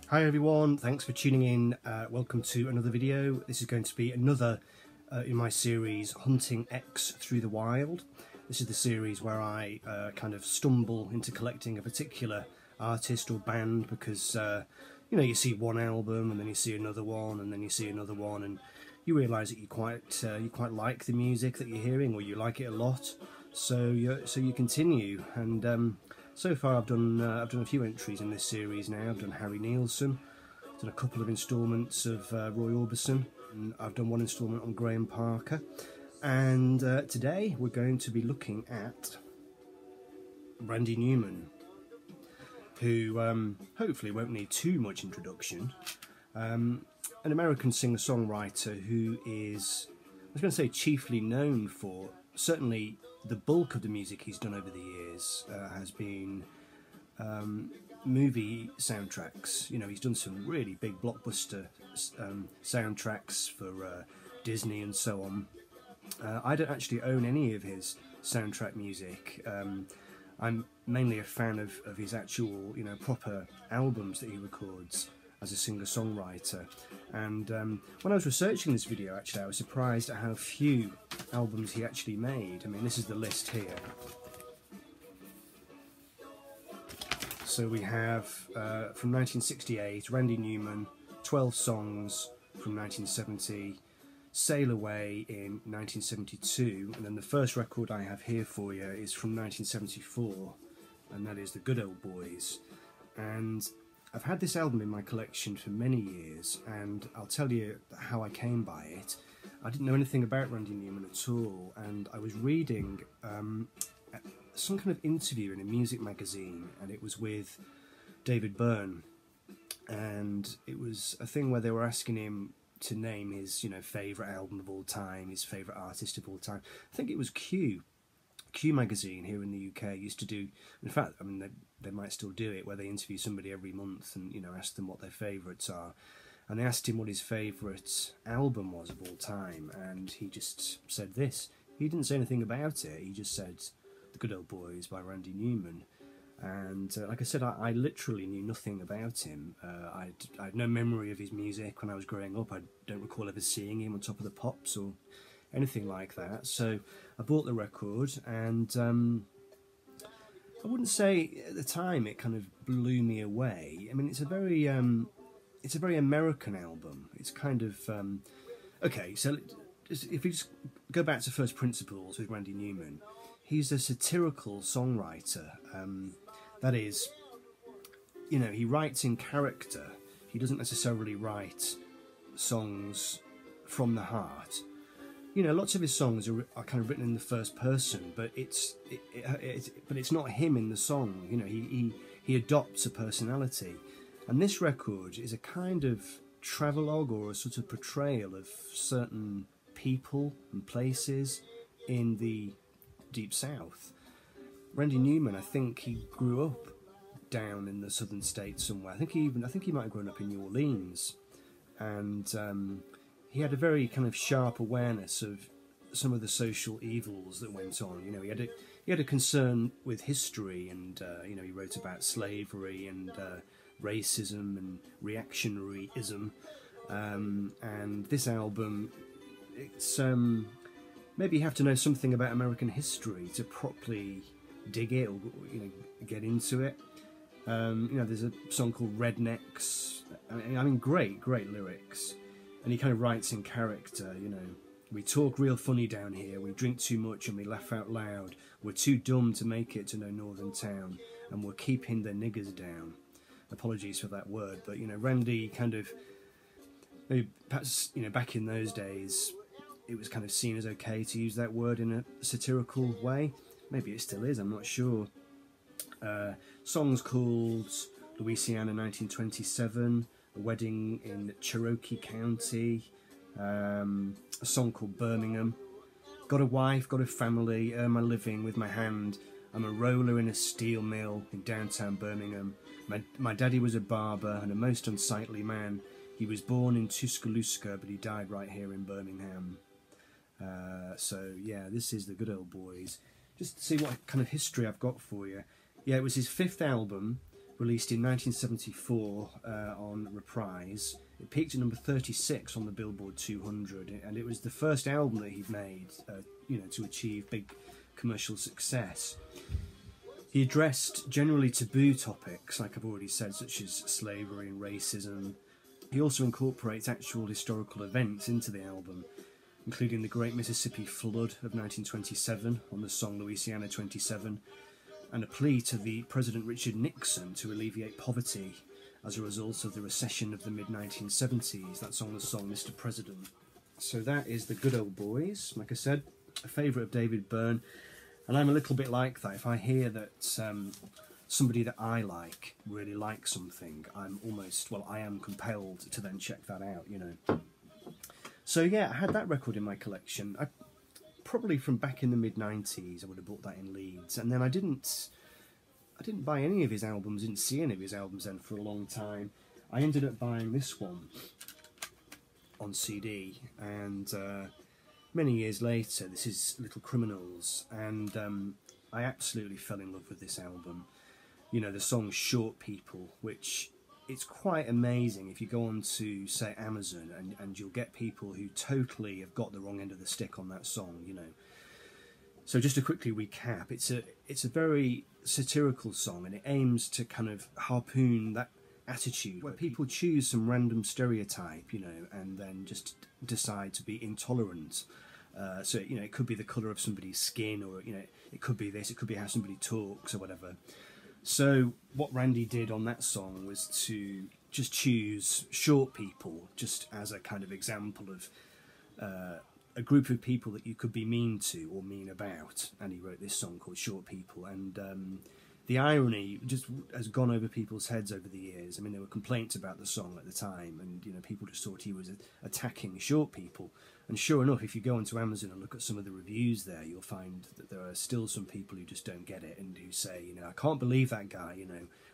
Hi everyone, thanks for tuning in. Welcome to another video. This is going to be another in my series Hunting X Through the Wild. This is the series where I kind of stumble into collecting a particular artist or band because you know, you see one album and then you see another one and then you see another one and you realise that you quite like the music that you're hearing, or you like it a lot. So you continue, and so far I've done a few entries in this series now. I've done Harry Nielsen, I've done a couple of instalments of Roy Orbison, and I've done one instalment on Graham Parker. And today we're going to be looking at Randy Newman, who hopefully won't need too much introduction. An American singer-songwriter who is, I was going to say, chiefly known for, certainly the bulk of the music he's done over the years has been movie soundtracks. You know, he's done some really big blockbuster soundtracks for Disney and so on. I don't actually own any of his soundtrack music. I'm mainly a fan of his actual, you know, proper albums that he records as a singer-songwriter. And when I was researching this video, actually, I was surprised at how few albums he actually made. I mean, this is the list here. So we have, from 1968, Randy Newman, 12 songs from 1970, Sail Away in 1972, and then the first record I have here for you is from 1974, and that is The Good Old Boys. And I've had this album in my collection for many years, and I'll tell you how I came by it. I didn't know anything about Randy Newman at all, and I was reading some kind of interview in a music magazine, and it was with David Byrne, and it was a thing where they were asking him to name his, you know, favourite album of all time, his favourite artist of all time. I think it was Q magazine here in the UK used to do, in fact, I mean, they might still do it, where they interview somebody every month and, you know, ask them what their favourites are. And they asked him what his favourite album was of all time, and he just said this. He didn't say anything about it, he just said The Good Old Boys by Randy Newman. And like I said, I literally knew nothing about him. I had no memory of his music when I was growing up. I don't recall ever seeing him on Top of the Pops or anything like that. So I bought the record, and I wouldn't say at the time it kind of blew me away. I mean, it's a very American album. It's kind of okay. So if we just go back to first principles with Randy Newman, he's a satirical songwriter. That is, you know, he writes in character. He doesn't necessarily write songs from the heart. You know, lots of his songs are kind of written in the first person, but it's not him in the song. You know, he adopts a personality, and this record is a kind of travelogue or a sort of portrayal of certain people and places in the Deep South. Randy Newman, I think he grew up down in the southern states somewhere. I think he might have grown up in New Orleans, and he had a very kind of sharp awareness of some of the social evils that went on. You know, he had a concern with history, and you know, he wrote about slavery and racism and reactionaryism. And this album, it's maybe you have to know something about American history to properly dig it, or, you know, get into it. You know, there's a song called Rednecks. I mean, great lyrics. And he kind of writes in character, you know, we talk real funny down here, we drink too much and we laugh out loud, we're too dumb to make it to no northern town, and we're keeping the niggers down. Apologies for that word, but, you know, Randy kind of, maybe perhaps, you know, back in those days, it was kind of seen as okay to use that word in a satirical way. Maybe it still is, I'm not sure. Songs called Louisiana 1927, A Wedding in Cherokee County, a song called Birmingham, Got a Wife, Got a Family, Earn My Living with My Hand, I'm a roller in a steel mill in downtown Birmingham, my daddy was a barber and a most unsightly man, he was born in Tuscaloosa but he died right here in Birmingham. So yeah, this is The Good Old Boys. Just to see what kind of history I've got for you. Yeah, it was his fifth album, released in 1974 on Reprise. It peaked at number 36 on the Billboard 200, and it was the first album that he'd made, to achieve big commercial success. He addressed generally taboo topics, like I've already said, such as slavery and racism. He also incorporates actual historical events into the album, including the Great Mississippi Flood of 1927 on the song Louisiana 27, and a plea to the President Richard Nixon to alleviate poverty as a result of the recession of the mid-1970s. That's on the song Mr. President. So that is the Good Old Boys, like I said, a favourite of David Byrne. And I'm a little bit like that. If I hear that somebody that I like really likes something, I am compelled to then check that out, So yeah, I had that record in my collection. Probably from back in the mid-90s, I would have bought that in Leeds. And then I didn't buy any of his albums, didn't see any of his albums then for a long time. I ended up buying this one on CD, and many years later, this is Little Criminals, and I absolutely fell in love with this album. The song Short People, which it's quite amazing if you go on to, say, Amazon, and you'll get people who totally have got the wrong end of the stick on that song, So just to quickly recap, it's a very satirical song, and it aims to kind of harpoon that attitude where people choose some random stereotype, and then just decide to be intolerant. So, it could be the colour of somebody's skin, or, it could be this, it could be how somebody talks or whatever. So what Randy did on that song was to just choose short people just as a kind of example of a group of people that you could be mean to or mean about. And he wrote this song called Short People. And the irony just has gone over people's heads over the years. I mean, there were complaints about the song at the time, and people just thought he was attacking short people. And sure enough, if you go onto Amazon and look at some of the reviews there, you'll find that there are still some people who just don't get it and who say, I can't believe that guy,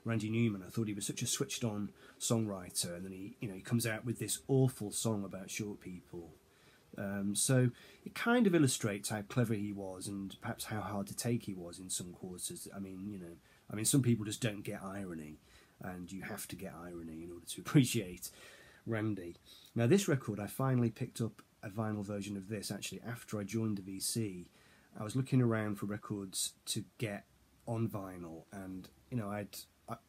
Randy Newman. I thought he was such a switched-on songwriter, and then he comes out with this awful song about short people. So it kind of illustrates how clever he was, and perhaps how hard to take he was in some quarters. I mean, some people just don't get irony, and you have to get irony in order to appreciate Randy. Now, this record, I finally picked up a vinyl version of this, actually, after I joined the VC. I was looking around for records to get on vinyl, and,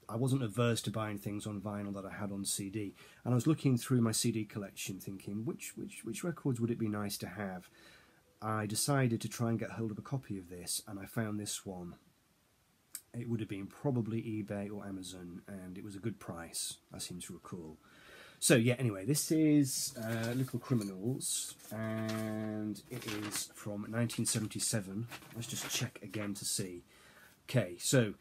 I wasn't averse to buying things on vinyl that I had on CD, and I was looking through my CD collection thinking, which records would it be nice to have? I decided to try and get hold of a copy of this, and I found this one. It would have been probably eBay or Amazon, and it was a good price, I seem to recall. So yeah, anyway, this is Little Criminals, and it is from 1977. Let's just check again to see. Okay, so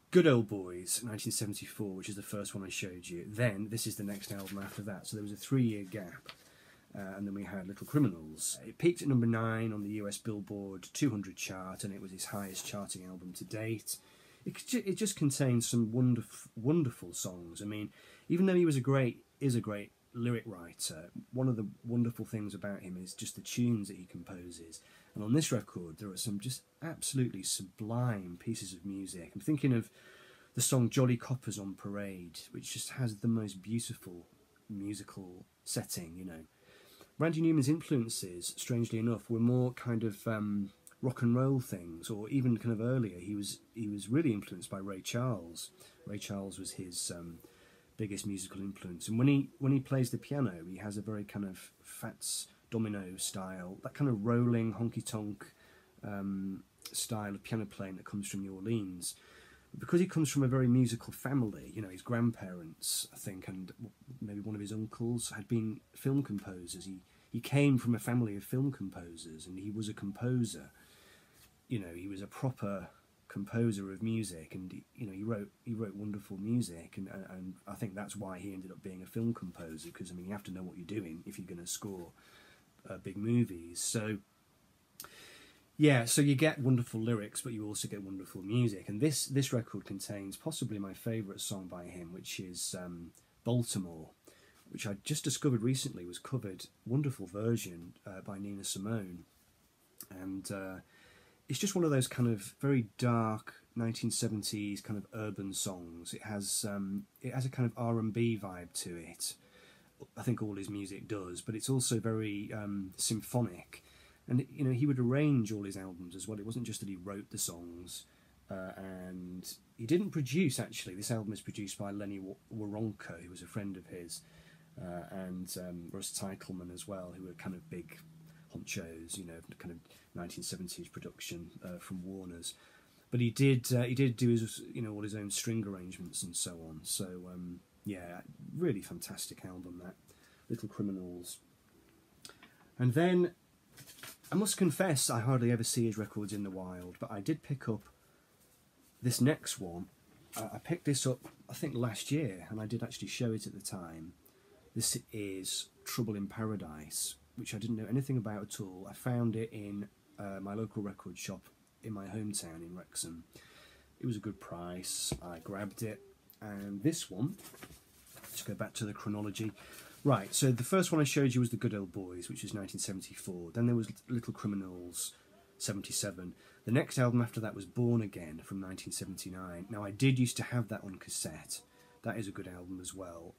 Good Old Boys, 1974, which is the first one I showed you. Then this is the next album after that. So there was a 3-year gap, and then we had Little Criminals. It peaked at number 9 on the US Billboard 200 chart, and it was his highest charting album to date. It just contains some wonderful songs. I mean, even though he is a great lyric writer, one of the wonderful things about him is just the tunes that he composes. And on this record, there are some just absolutely sublime pieces of music. I'm thinking of the song Jolly Coppers on Parade, which just has the most beautiful musical setting, Randy Newman's influences, strangely enough, were more kind of rock and roll things, or even kind of earlier. He was really influenced by Ray Charles. Ray Charles was his biggest musical influence, and when he plays the piano, he has a very kind of Fats Domino style, that kind of rolling honky tonk style of piano playing that comes from New Orleans. Because he comes from a very musical family, his grandparents, I think, and maybe one of his uncles had been film composers. He came from a family of film composers, and he was a composer. He was a proper composer of music, and he wrote wonderful music, and I think that's why he ended up being a film composer, because you have to know what you're doing if you're going to score big movies. So yeah, so you get wonderful lyrics, but you also get wonderful music, and this record contains possibly my favourite song by him, which is Baltimore, which I just discovered recently was covered, wonderful version by Nina Simone, and it's just one of those kind of very dark, 1970s kind of urban songs. It has a kind of R&B vibe to it. I think all his music does, but it's also very symphonic. And you know, he would arrange all his albums as well. It wasn't just that he wrote the songs, and he didn't produce. Actually, this album is produced by Lenny Waronker, who was a friend of his, and Russ Teitelman as well, who were kind of big honchos, you know, kind of 1970s production from Warner's. But he did do his, you know, all his own string arrangements and so on. So yeah, really fantastic album, that Little Criminals. And then I must confess, I hardly ever see his records in the wild, but I did pick up this next one. I picked this up, I think, last year, and I did actually show it at the time. This is Trouble in Paradise, which I didn't know anything about at all. I found it in my local record shop in my hometown in Wrexham. It was a good price. I grabbed it, and this one, let's go back to the chronology. Right, so the first one I showed you was The Good Old Boys, which is 1974. Then there was Little Criminals, 77. The next album after that was Born Again from 1979. Now, I did used to have that on cassette. That is a good album as well,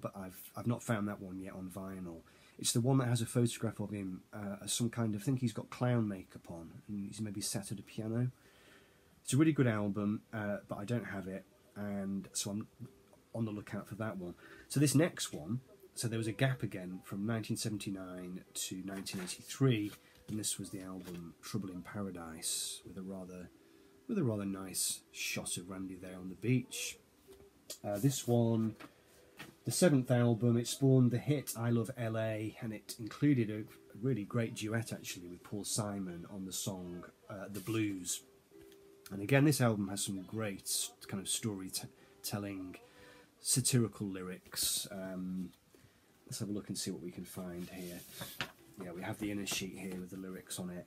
but I've not found that one yet on vinyl. It's the one that has a photograph of him as some kind of, I think he's got clown makeup on, and he's maybe sat at a piano. It's a really good album, but I don't have it, and so I'm on the lookout for that one. So this next one, so there was a gap again from 1979 to 1983, and this was the album Trouble in Paradise, with a rather nice shot of Randy there on the beach. This one, the seventh album, it spawned the hit I Love LA, and it included a really great duet actually with Paul Simon on the song The Blues. And again, this album has some great kind of storytelling, satirical lyrics. Let's have a look and see what we can find here. Yeah, we have the inner sheet here with the lyrics on it.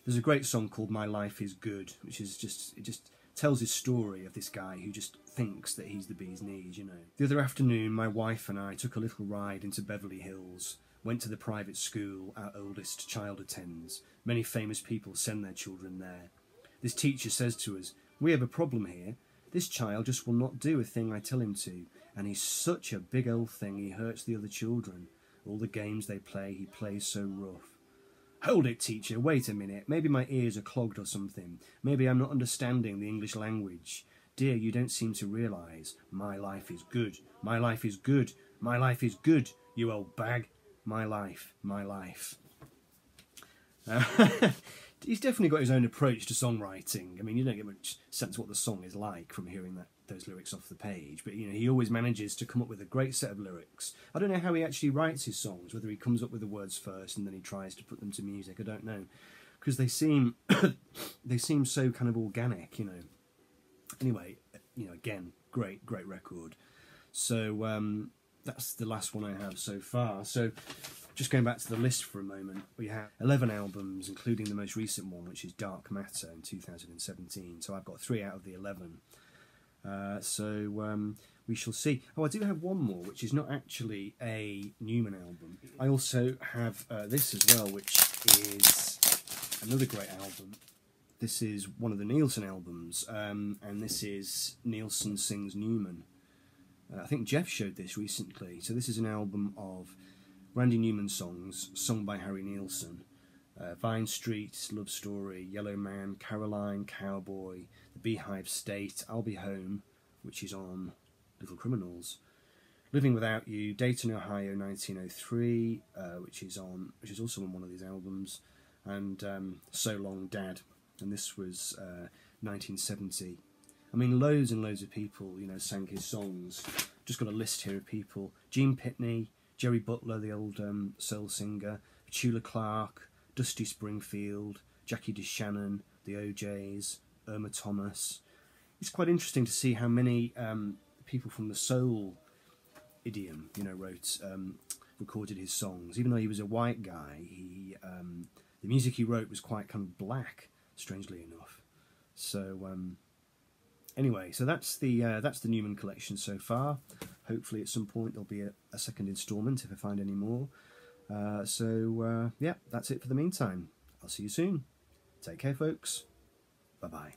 There's a great song called My Life Is Good, which is just tells his story of this guy who just thinks that he's the bee's knees, you know. The other afternoon, my wife and I took a little ride into Beverly Hills, went to the private school our oldest child attends. Many famous people send their children there. This teacher says to us, "We have a problem here. This child just will not do a thing I tell him to, and he's such a big old thing he hurts the other children. All the games they play, he plays so rough." "Hold it, teacher, wait a minute. Maybe my ears are clogged or something. Maybe I'm not understanding the English language. Dear, you don't seem to realise. My life is good. My life is good. My life is good, you old bag. My life, my life." He's definitely got his own approach to songwriting. I mean, you don't get much sense of what the song is like from hearing those lyrics off the page, but you know, he always manages to come up with a great set of lyrics. I don't know how he actually writes his songs, whether he comes up with the words first and then he tries to put them to music. I don't know, because they seem so kind of organic, you know. Anyway, you know, again, great record. So that's the last one I have so far. So just going back to the list for a moment, we have 11 albums, including the most recent one, which is Dark Matter in 2017. So I've got 3 out of the 11. So we shall see. Oh, I do have one more, which is not actually a Newman album. I also have this as well, which is another great album. This is one of the Nielsen albums, and this is Nielsen Sings Newman. I think Jeff showed this recently. So this is an album of Randy Newman songs sung by Harry Nielsen. Vine Street, Love Story, Yellow Man, Caroline, Cowboy, The Beehive State, I'll Be Home, which is on Little Criminals, Living Without You, Dayton, Ohio, 1903, which is also on one of these albums, and So Long, Dad, and this was 1970. I mean, loads and loads of people, you know, sang his songs. Just got a list here of people: Gene Pitney, Jerry Butler, the old soul singer, Petula Clark, Dusty Springfield, Jackie DeShannon, the OJs, Irma Thomas. It's quite interesting to see how many people from the soul idiom, you know, recorded his songs. Even though he was a white guy, the music he wrote was quite kind of black, strangely enough. So anyway, so that's the Newman collection so far. Hopefully at some point there'll be a second instalment if I find any more. Yeah, that's it for the meantime. I'll see you soon. Take care, folks. Bye-bye.